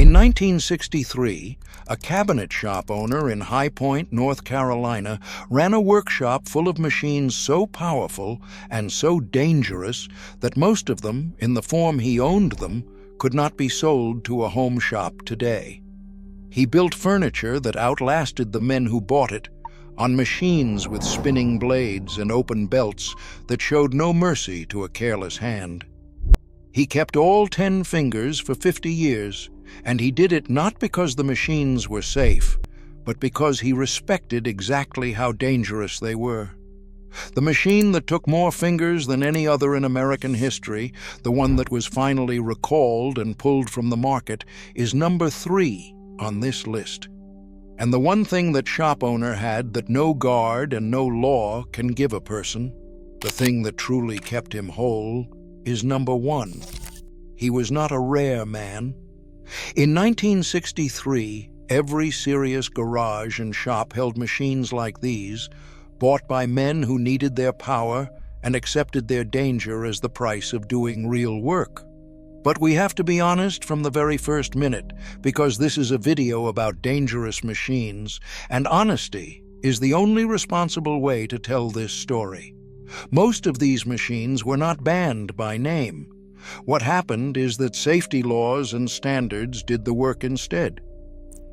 In 1963, a cabinet shop owner in High Point, North Carolina, ran a workshop full of machines so powerful and so dangerous that most of them, in the form he owned them, could not be sold to a home shop today. He built furniture that outlasted the men who bought it, on machines with spinning blades and open belts that showed no mercy to a careless hand. He kept all 10 fingers for 50 years, and he did it not because the machines were safe, but because he respected exactly how dangerous they were. The machine that took more fingers than any other in American history, the one that was finally recalled and pulled from the market, is number 3 on this list. And the one thing that shop owner had that no guard and no law can give a person, the thing that truly kept him whole, is number 1. He was not a rare man. In 1963, every serious garage and shop held machines like these, bought by men who needed their power and accepted their danger as the price of doing real work. But we have to be honest from the very first minute, because this is a video about dangerous machines, and honesty is the only responsible way to tell this story. Most of these machines were not banned by name. What happened is that safety laws and standards did the work instead.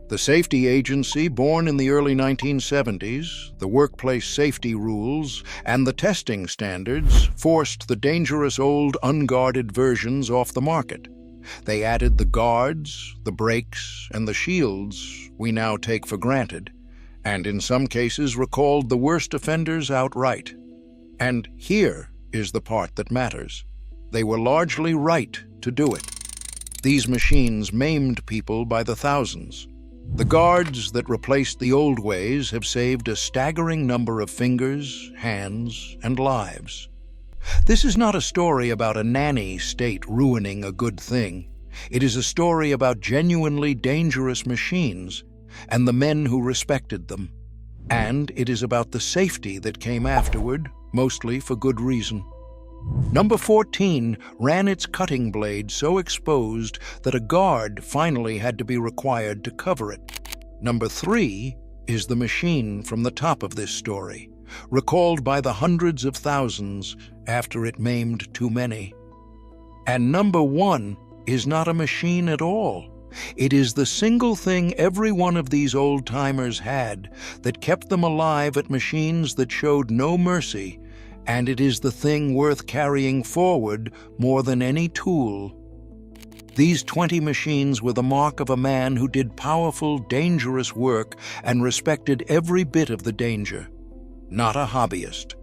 The safety agency, born in the early 1970s, the workplace safety rules, and the testing standards forced the dangerous old unguarded versions off the market. They added the guards, the brakes, and the shields we now take for granted, and in some cases recalled the worst offenders outright. And here is the part that matters. They were largely right to do it. These machines maimed people by the thousands. The guards that replaced the old ways have saved a staggering number of fingers, hands, and lives. This is not a story about a nanny state ruining a good thing. It is a story about genuinely dangerous machines and the men who respected them. And it is about the safety that came afterward, mostly for good reason. Number 14 ran its cutting blade so exposed that a guard finally had to be required to cover it. Number 3 is the machine from the top of this story, recalled by the hundreds of thousands after it maimed too many. And number 1 is not a machine at all. It is the single thing every one of these old-timers had that kept them alive at machines that showed no mercy, and it is the thing worth carrying forward more than any tool. These 20 machines were the mark of a man who did powerful, dangerous work and respected every bit of the danger. Not a hobbyist,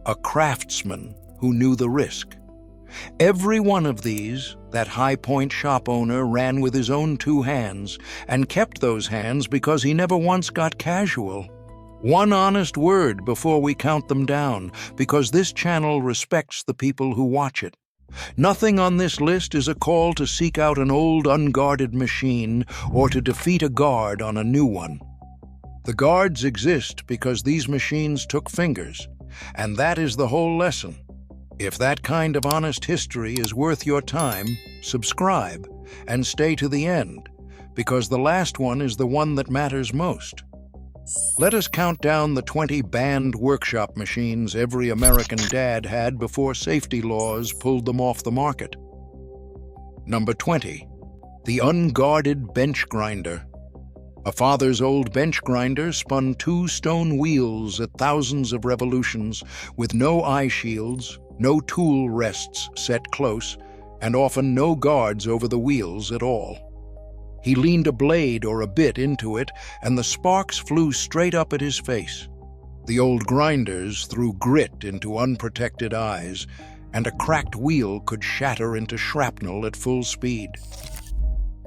a craftsman who knew the risk. Every one of these, that High Point shop owner ran with his own 2 hands, and kept those hands because he never once got casual. One honest word before we count them down, because this channel respects the people who watch it. Nothing on this list is a call to seek out an old unguarded machine or to defeat a guard on a new one. The guards exist because these machines took fingers, and that is the whole lesson. If that kind of honest history is worth your time, subscribe and stay to the end, because the last one is the one that matters most. Let us count down the 20 banned workshop machines every American dad had before safety laws pulled them off the market. Number 20, the unguarded bench grinder. A father's old bench grinder spun 2 stone wheels at thousands of revolutions with no eye shields, no tool rests set close, and often no guards over the wheels at all. He leaned a blade or a bit into it, and the sparks flew straight up at his face. The old grinders threw grit into unprotected eyes, and a cracked wheel could shatter into shrapnel at full speed.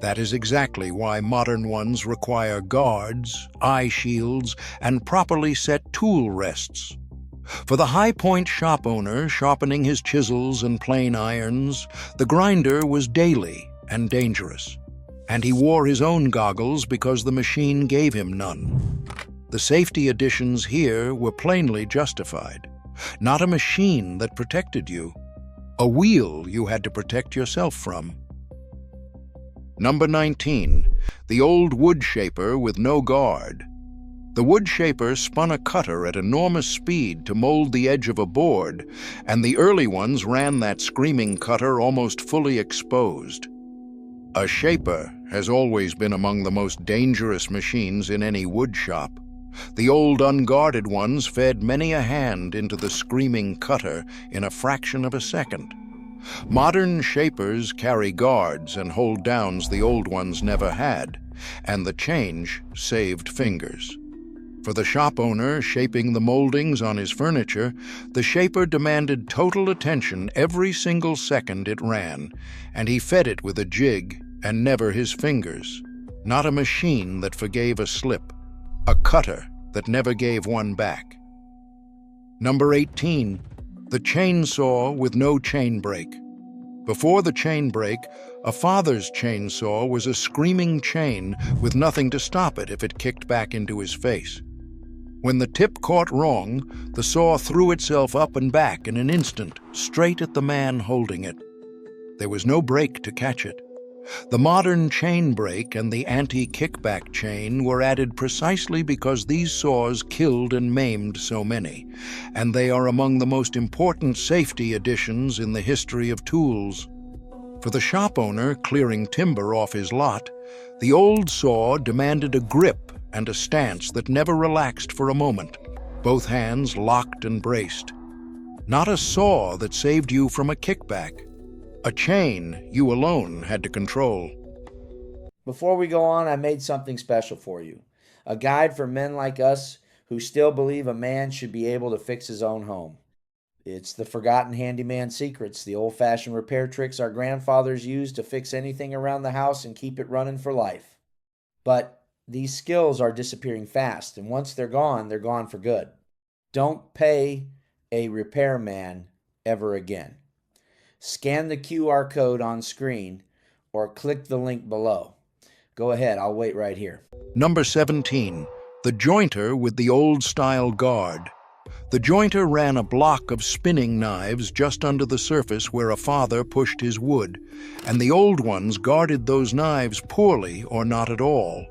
That is exactly why modern ones require guards, eye shields, and properly set tool rests. For the High Point shop owner sharpening his chisels and plane irons, the grinder was daily and dangerous. And he wore his own goggles because the machine gave him none. The safety additions here were plainly justified. Not a machine that protected you, a wheel you had to protect yourself from. Number 19. The old wood shaper with no guard. The wood shaper spun a cutter at enormous speed to mold the edge of a board, and the early ones ran that screaming cutter almost fully exposed. A shaper has always been among the most dangerous machines in any wood shop. The old unguarded ones fed many a hand into the screaming cutter in a fraction of a second. Modern shapers carry guards and hold downs the old ones never had, and the change saved fingers. For the shop owner shaping the moldings on his furniture, the shaper demanded total attention every single second it ran, and he fed it with a jig and never his fingers. Not a machine that forgave a slip, a cutter that never gave one back. Number 18. The chainsaw with no chain brake. Before the chain brake, a father's chainsaw was a screaming chain with nothing to stop it if it kicked back into his face. When the tip caught wrong, the saw threw itself up and back in an instant, straight at the man holding it. There was no brake to catch it. The modern chain brake and the anti-kickback chain were added precisely because these saws killed and maimed so many, and they are among the most important safety additions in the history of tools. For the shop owner clearing timber off his lot, the old saw demanded a grip and a stance that never relaxed for a moment, both hands locked and braced. Not a saw that saved you from a kickback. A chain you alone had to control. Before we go on, I made something special for you. A guide for men like us who still believe a man should be able to fix his own home. It's the forgotten handyman secrets, the old-fashioned repair tricks our grandfathers used to fix anything around the house and keep it running for life. But these skills are disappearing fast, and once they're gone for good. Don't pay a repairman ever again. Scan the QR code on screen or click the link below. Go ahead, I'll wait right here. Number 17. The jointer with the old-style guard. The jointer ran a block of spinning knives just under the surface where a father pushed his wood, and the old ones guarded those knives poorly or not at all.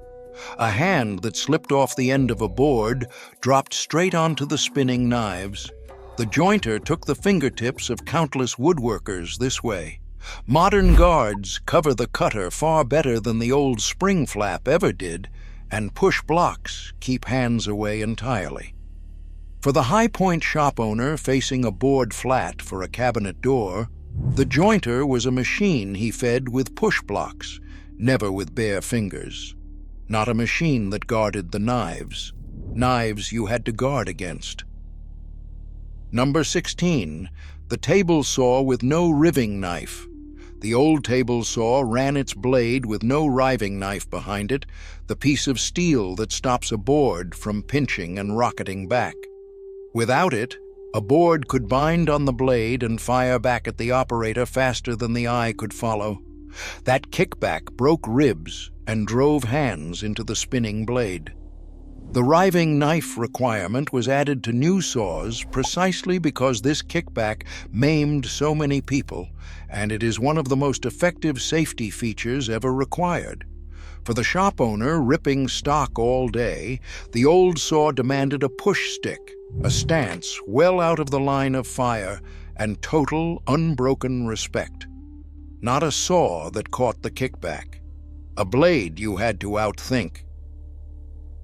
A hand that slipped off the end of a board dropped straight onto the spinning knives. The jointer took the fingertips of countless woodworkers this way. Modern guards cover the cutter far better than the old spring flap ever did, and push blocks keep hands away entirely. For the high-point shop owner facing a board flat for a cabinet door, the jointer was a machine he fed with push blocks, never with bare fingers. Not a machine that guarded the knives you had to guard against. Number 16. The table saw with no riving knife. The old table saw ran its blade with no riving knife behind it, the piece of steel that stops a board from pinching and rocketing back. Without it, a board could bind on the blade and fire back at the operator faster than the eye could follow. That kickback broke ribs and drove hands into the spinning blade. The riving knife requirement was added to new saws precisely because this kickback maimed so many people, and it is one of the most effective safety features ever required. For the shop owner ripping stock all day, the old saw demanded a push stick, a stance well out of the line of fire, and total, unbroken respect. Not a saw that caught the kickback. A blade you had to outthink.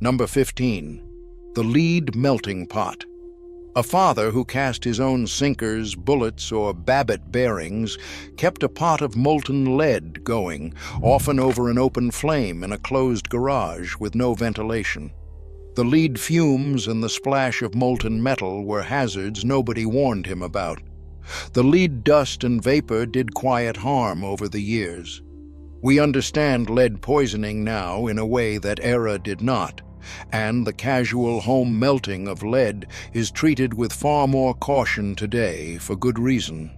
Number 15. The lead melting pot. A father who cast his own sinkers, bullets, or Babbitt bearings kept a pot of molten lead going, often over an open flame in a closed garage with no ventilation. The lead fumes and the splash of molten metal were hazards nobody warned him about. The lead dust and vapor did quiet harm over the years. We understand lead poisoning now in a way that era did not, and the casual home melting of lead is treated with far more caution today for good reason.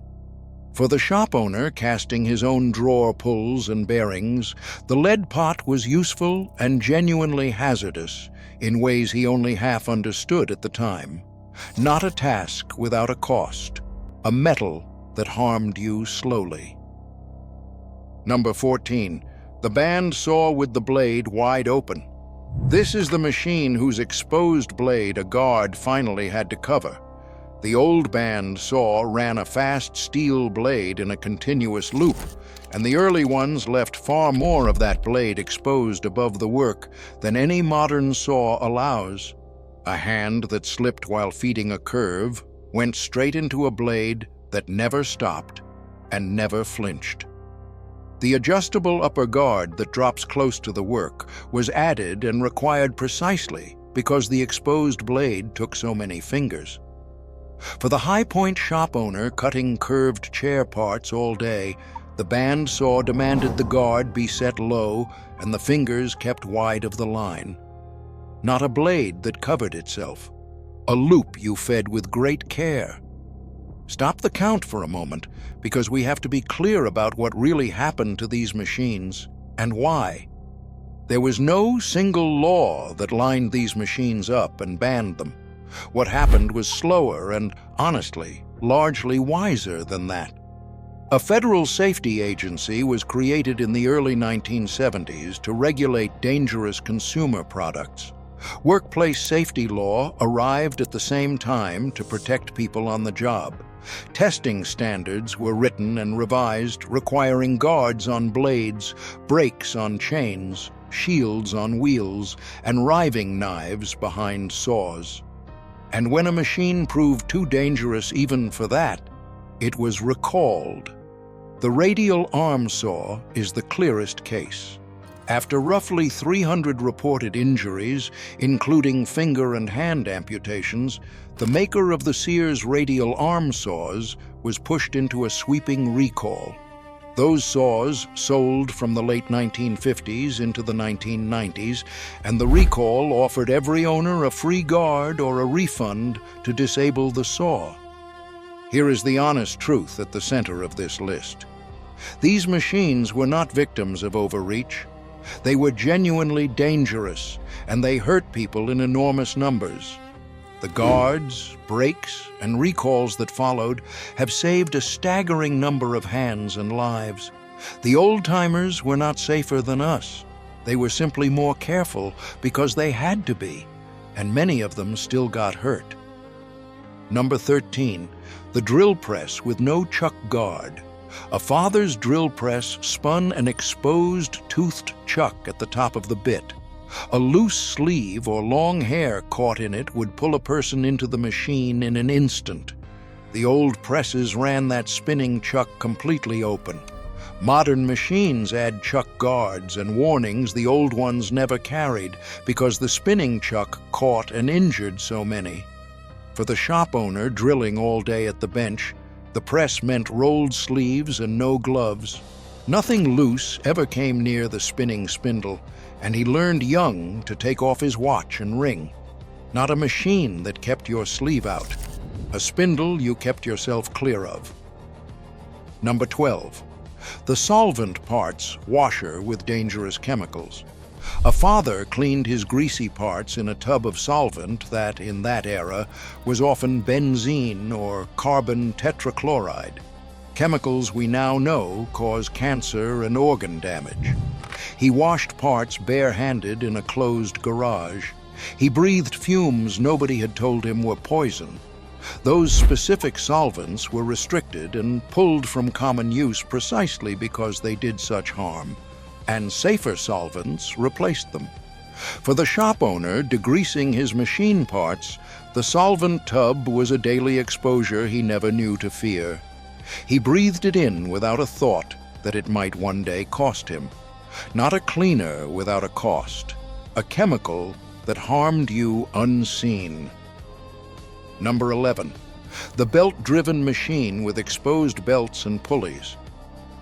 For the shop owner casting his own drawer pulls and bearings, the lead pot was useful and genuinely hazardous in ways he only half understood at the time. Not a task without a cost, a metal that harmed you slowly. Number 14. The band saw with the blade wide open. This is the machine whose exposed blade a guard finally had to cover. The old band saw ran a fast steel blade in a continuous loop, and the early ones left far more of that blade exposed above the work than any modern saw allows. A hand that slipped while feeding a curve went straight into a blade that never stopped and never flinched. The adjustable upper guard that drops close to the work was added and required precisely because the exposed blade took so many fingers. For the high-point shop owner cutting curved chair parts all day, the band saw demanded the guard be set low and the fingers kept wide of the line. Not a blade that covered itself. A loop you fed with great care. Stop the count for a moment, because we have to be clear about what really happened to these machines and why. There was no single law that lined these machines up and banned them. What happened was slower and, honestly, largely wiser than that. A federal safety agency was created in the early 1970s to regulate dangerous consumer products. Workplace safety law arrived at the same time to protect people on the job. Testing standards were written and revised, requiring guards on blades, brakes on chains, shields on wheels, and riving knives behind saws. And when a machine proved too dangerous even for that, it was recalled. The radial arm saw is the clearest case. After roughly 300 reported injuries, including finger and hand amputations, the maker of the Sears radial arm saws was pushed into a sweeping recall. Those saws sold from the late 1950s into the 1990s, and the recall offered every owner a free guard or a refund to disable the saw. Here is the honest truth at the center of this list. These machines were not victims of overreach. They were genuinely dangerous, and they hurt people in enormous numbers. The guards, brakes, and recalls that followed have saved a staggering number of hands and lives. The old-timers were not safer than us. They were simply more careful because they had to be, and many of them still got hurt. Number 13, the drill press with no chuck guard. A father's drill press spun an exposed, toothed chuck at the top of the bit. A loose sleeve or long hair caught in it would pull a person into the machine in an instant. The old presses ran that spinning chuck completely open. Modern machines add chuck guards and warnings the old ones never carried because the spinning chuck caught and injured so many. For the shop owner drilling all day at the bench, the press meant rolled sleeves and no gloves. Nothing loose ever came near the spinning spindle, and he learned young to take off his watch and ring. Not a machine that kept your sleeve out. A spindle you kept yourself clear of. Number 12. The solvent parts washer with dangerous chemicals. A father cleaned his greasy parts in a tub of solvent that, in that era, was often benzene or carbon tetrachloride. Chemicals we now know cause cancer and organ damage. He washed parts bare-handed in a closed garage. He breathed fumes nobody had told him were poison. Those specific solvents were restricted and pulled from common use precisely because they did such harm, and safer solvents replaced them. For the shop owner degreasing his machine parts, the solvent tub was a daily exposure he never knew to fear. He breathed it in without a thought that it might one day cost him. Not a cleaner without a cost, a chemical that harmed you unseen. Number 11. The belt-driven machine with exposed belts and pulleys.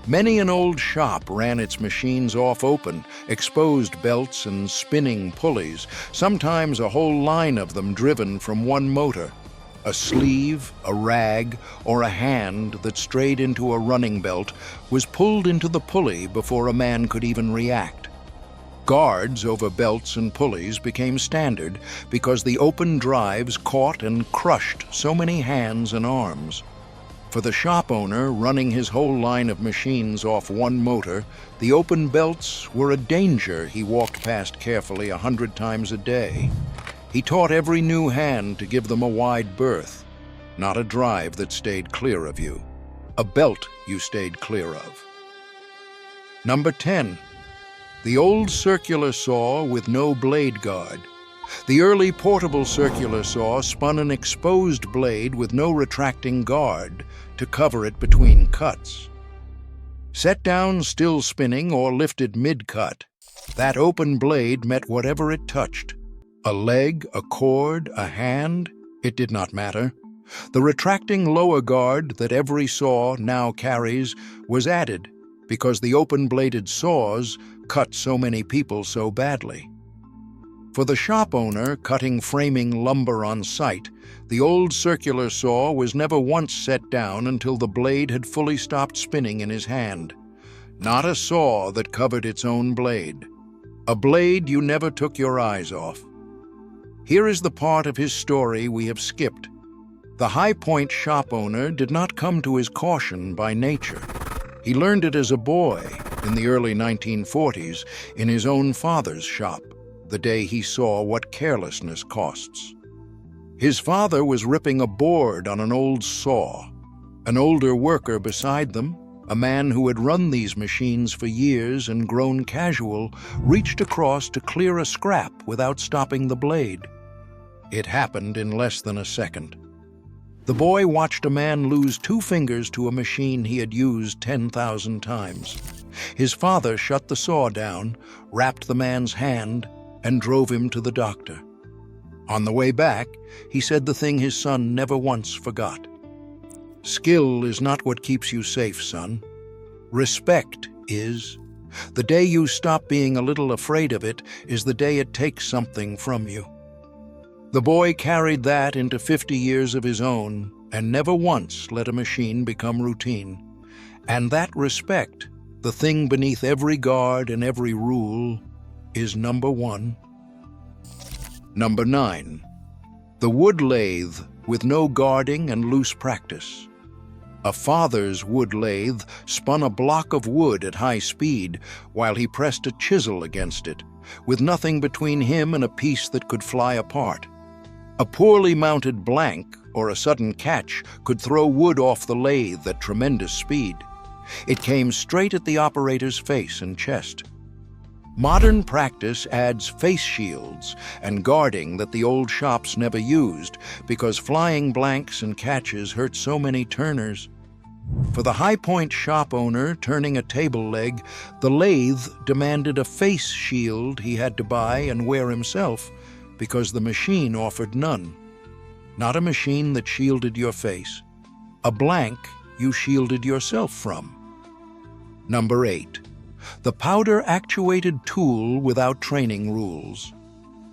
Many an old shop ran its machines off open, exposed belts and spinning pulleys, sometimes a whole line of them driven from one motor. A sleeve, a rag, or a hand that strayed into a running belt was pulled into the pulley before a man could even react. Guards over belts and pulleys became standard because the open drives caught and crushed so many hands and arms. For the shop owner running his whole line of machines off one motor, the open belts were a danger he walked past carefully 100 times a day. He taught every new hand to give them a wide berth, not a drive that stayed clear of you, a belt you stayed clear of. Number 10. The old circular saw with no blade guard. The early portable circular saw spun an exposed blade with no retracting guard to cover it between cuts. Set down still spinning or lifted mid-cut, that open blade met whatever it touched. A leg, a cord, a hand, it did not matter. The retracting lower guard that every saw now carries was added because the open-bladed saws cut so many people so badly. For the shop owner cutting framing lumber on site, the old circular saw was never once set down until the blade had fully stopped spinning in his hand. Not a saw that covered its own blade. A blade you never took your eyes off. Here is the part of his story we have skipped. The High Point shop owner did not come to his caution by nature. He learned it as a boy in the early 1940s in his own father's shop, the day he saw what carelessness costs. His father was ripping a board on an old saw. An older worker beside them, a man who had run these machines for years and grown casual, reached across to clear a scrap without stopping the blade. It happened in less than a second. The boy watched a man lose 2 fingers to a machine he had used 10,000 times. His father shut the saw down, wrapped the man's hand, and drove him to the doctor. On the way back, he said the thing his son never once forgot. Skill is not what keeps you safe, son. Respect is. The day you stop being a little afraid of it is the day it takes something from you. The boy carried that into 50 years of his own and never once let a machine become routine. And that respect, the thing beneath every guard and every rule, is number 1. Number 9. The wood lathe with no guarding and loose practice. A father's wood lathe spun a block of wood at high speed while he pressed a chisel against it, with nothing between him and a piece that could fly apart. A poorly mounted blank or a sudden catch could throw wood off the lathe at tremendous speed. It came straight at the operator's face and chest. Modern practice adds face shields and guarding that the old shops never used because flying blanks and catches hurt so many turners. For the High Point shop owner turning a table leg, the lathe demanded a face shield he had to buy and wear himself because the machine offered none. Not a machine that shielded your face. A blank you shielded yourself from. Number 8. The powder-actuated tool without training rules.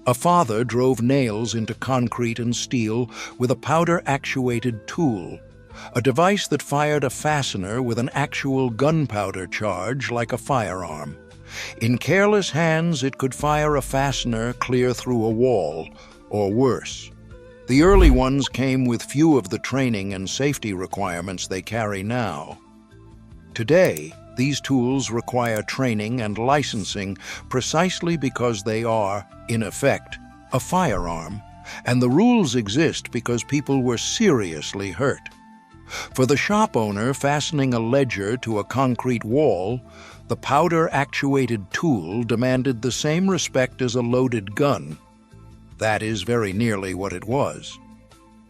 A father drove nails into concrete and steel with a powder-actuated tool, a device that fired a fastener with an actual gunpowder charge like a firearm. In careless hands, it could fire a fastener clear through a wall, or worse. The early ones came with few of the training and safety requirements they carry now. Today, these tools require training and licensing precisely because they are, in effect, a firearm, and the rules exist because people were seriously hurt. For the shop owner fastening a ledger to a concrete wall, the powder-actuated tool demanded the same respect as a loaded gun. That is very nearly what it was.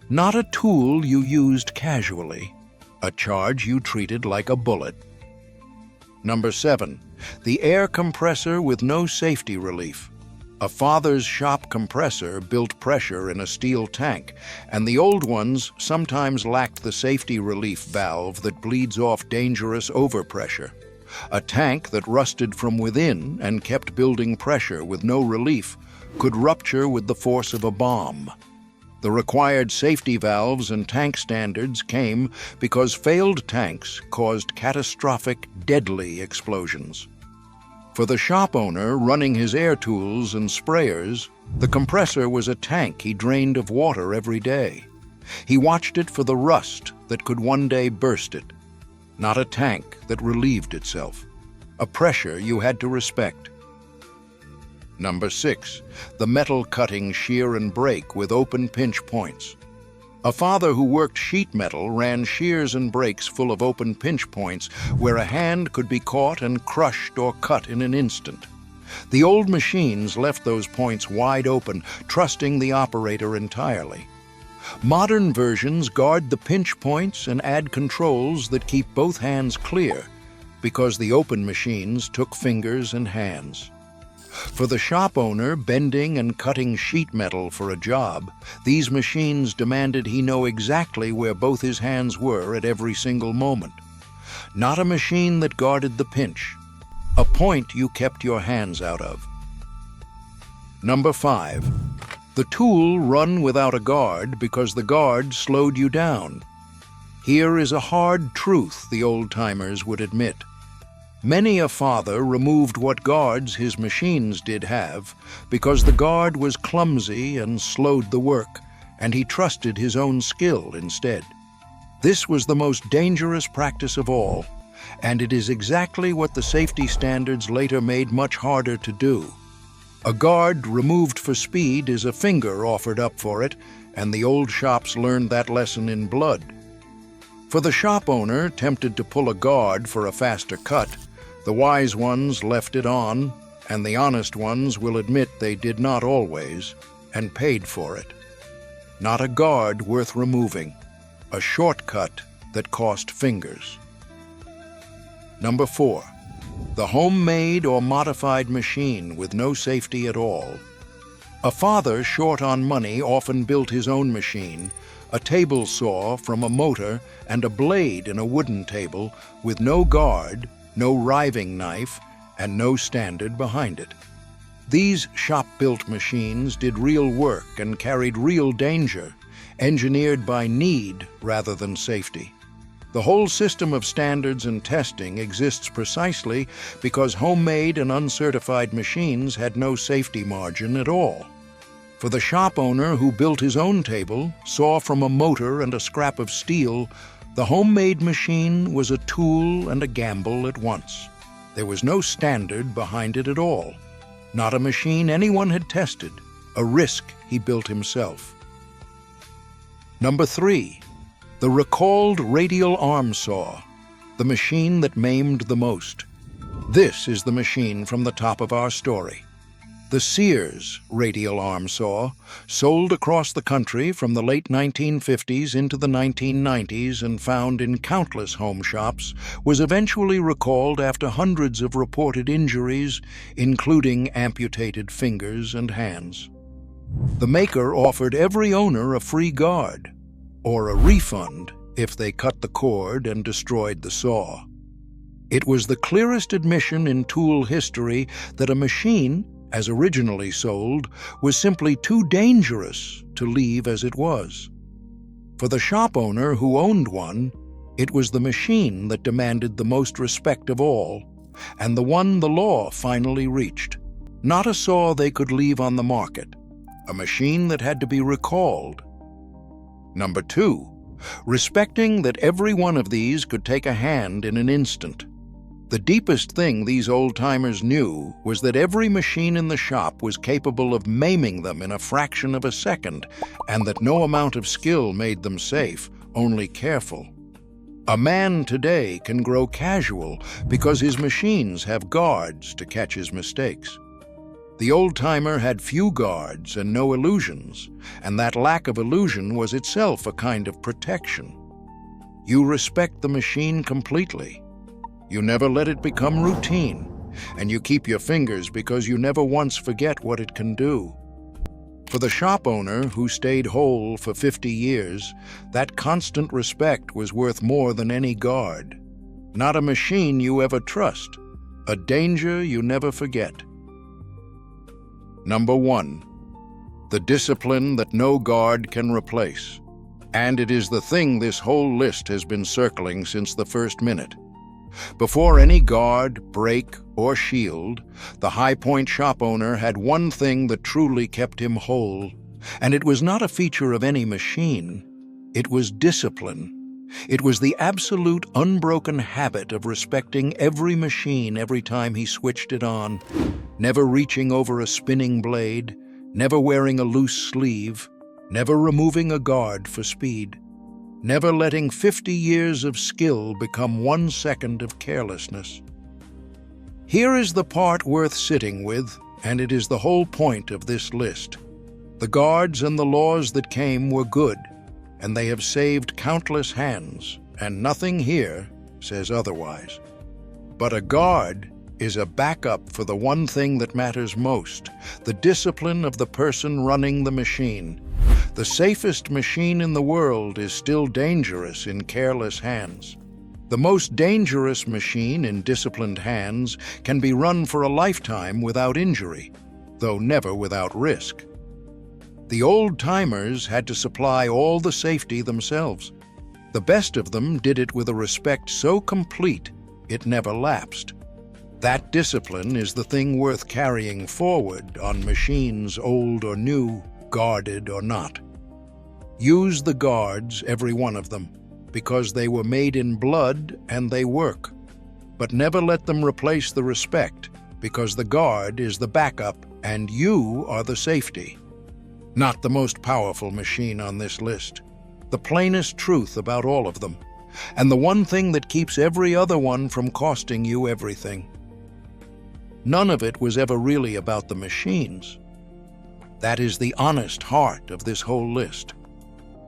Not a tool you used casually, a charge you treated like a bullet. Number 7. The air compressor with no safety relief. A father's shop compressor built pressure in a steel tank, and the old ones sometimes lacked the safety relief valve that bleeds off dangerous overpressure. A tank that rusted from within and kept building pressure with no relief could rupture with the force of a bomb. The required safety valves and tank standards came because failed tanks caused catastrophic, deadly explosions. For the shop owner running his air tools and sprayers, the compressor was a tank he drained of water every day. He watched it for the rust that could one day burst it. Not a tank that relieved itself. A pressure you had to respect. Number 6, the metal cutting shear and break with open pinch points. A father who worked sheet metal ran shears and breaks full of open pinch points where a hand could be caught and crushed or cut in an instant. The old machines left those points wide open, trusting the operator entirely. Modern versions guard the pinch points and add controls that keep both hands clear, because the open machines took fingers and hands. For the shop owner bending and cutting sheet metal for a job, these machines demanded he know exactly where both his hands were at every single moment. Not a machine that guarded the pinch, a point you kept your hands out of. Number 5, the tool run without a guard because the guard slowed you down. Here is a hard truth the old-timers would admit. Many a father removed what guards his machines did have because the guard was clumsy and slowed the work, and he trusted his own skill instead. This was the most dangerous practice of all, and it is exactly what the safety standards later made much harder to do. A guard removed for speed is a finger offered up for it, and the old shops learned that lesson in blood. For the shop owner tempted to pull a guard for a faster cut, the wise ones left it on, and the honest ones will admit they did not always, and paid for it. Not a guard worth removing, a shortcut that cost fingers. Number 4, the homemade or modified machine with no safety at all. A father short on money often built his own machine, a table saw from a motor and a blade in a wooden table with no guard, no riving knife, and no standard behind it. These shop-built machines did real work and carried real danger, engineered by need rather than safety. The whole system of standards and testing exists precisely because homemade and uncertified machines had no safety margin at all. For the shop owner who built his own table, saw from a motor and a scrap of steel, the homemade machine was a tool and a gamble at once. There was no standard behind it at all. Not a machine anyone had tested, a risk he built himself. Number 3, the recalled radial arm saw, the machine that maimed the most. This is the machine from the top of our story. The Sears radial arm saw, sold across the country from the late 1950s into the 1990s and found in countless home shops, was eventually recalled after hundreds of reported injuries, including amputated fingers and hands. The maker offered every owner a free guard, or a refund if they cut the cord and destroyed the saw. It was the clearest admission in tool history that a machine, as originally sold, was simply too dangerous to leave as it was. For the shop owner who owned one, it was the machine that demanded the most respect of all, and the one the law finally reached. Not a saw they could leave on the market, a machine that had to be recalled. Number 2, respecting that every one of these could take a hand in an instant. The deepest thing these old-timers knew was that every machine in the shop was capable of maiming them in a fraction of a second, and that no amount of skill made them safe, only careful. A man today can grow casual because his machines have guards to catch his mistakes. The old-timer had few guards and no illusions, and that lack of illusion was itself a kind of protection. You respect the machine completely. You never let it become routine, and you keep your fingers because you never once forget what it can do. For the shop owner who stayed whole for 50 years, that constant respect was worth more than any guard. Not a machine you ever trust, a danger you never forget. Number 1, the discipline that no guard can replace. And it is the thing this whole list has been circling since the first minute. Before any guard, brake, or shield, the High Point shop owner had one thing that truly kept him whole, and it was not a feature of any machine. It was discipline. It was the absolute unbroken habit of respecting every machine every time he switched it on, never reaching over a spinning blade, never wearing a loose sleeve, never removing a guard for speed, never letting 50 years of skill become 1 second of carelessness. Here is the part worth sitting with, and it is the whole point of this list. The guards and the laws that came were good, and they have saved countless hands, and nothing here says otherwise. But a guard is a backup for the one thing that matters most, the discipline of the person running the machine. The safest machine in the world is still dangerous in careless hands. The most dangerous machine in disciplined hands can be run for a lifetime without injury, though never without risk. The old-timers had to supply all the safety themselves. The best of them did it with a respect so complete it never lapsed. That discipline is the thing worth carrying forward on machines old or new, guarded or not. Use the guards, every one of them, because they were made in blood and they work. But never let them replace the respect, because the guard is the backup and you are the safety. Not the most powerful machine on this list, the plainest truth about all of them, and the one thing that keeps every other one from costing you everything. None of it was ever really about the machines. That is the honest heart of this whole list.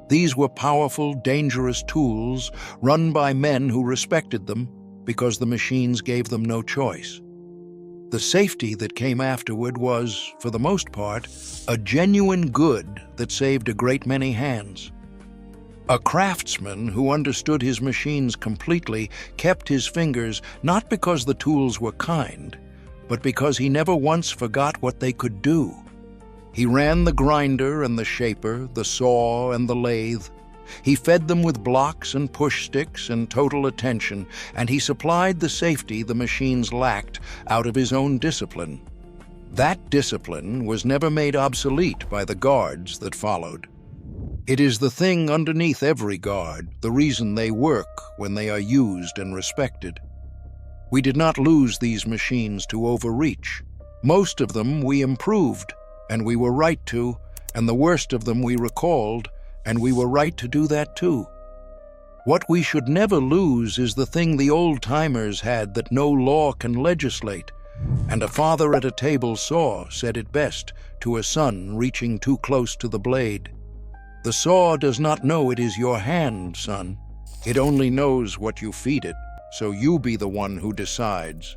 These were powerful, dangerous tools run by men who respected them because the machines gave them no choice. The safety that came afterward was, for the most part, a genuine good that saved a great many hands. A craftsman who understood his machines completely kept his fingers not because the tools were kind, but because he never once forgot what they could do. He ran the grinder and the shaper, the saw and the lathe. He fed them with blocks and push sticks and total attention, and he supplied the safety the machines lacked out of his own discipline. That discipline was never made obsolete by the guards that followed. It is the thing underneath every guard, the reason they work when they are used and respected. We did not lose these machines to overreach. Most of them we improved, and we were right to, and the worst of them we recalled, and we were right to do that too. What we should never lose is the thing the old-timers had that no law can legislate, and a father at a table saw said it best to a son reaching too close to the blade. The saw does not know it is your hand, son. It only knows what you feed it, so you be the one who decides.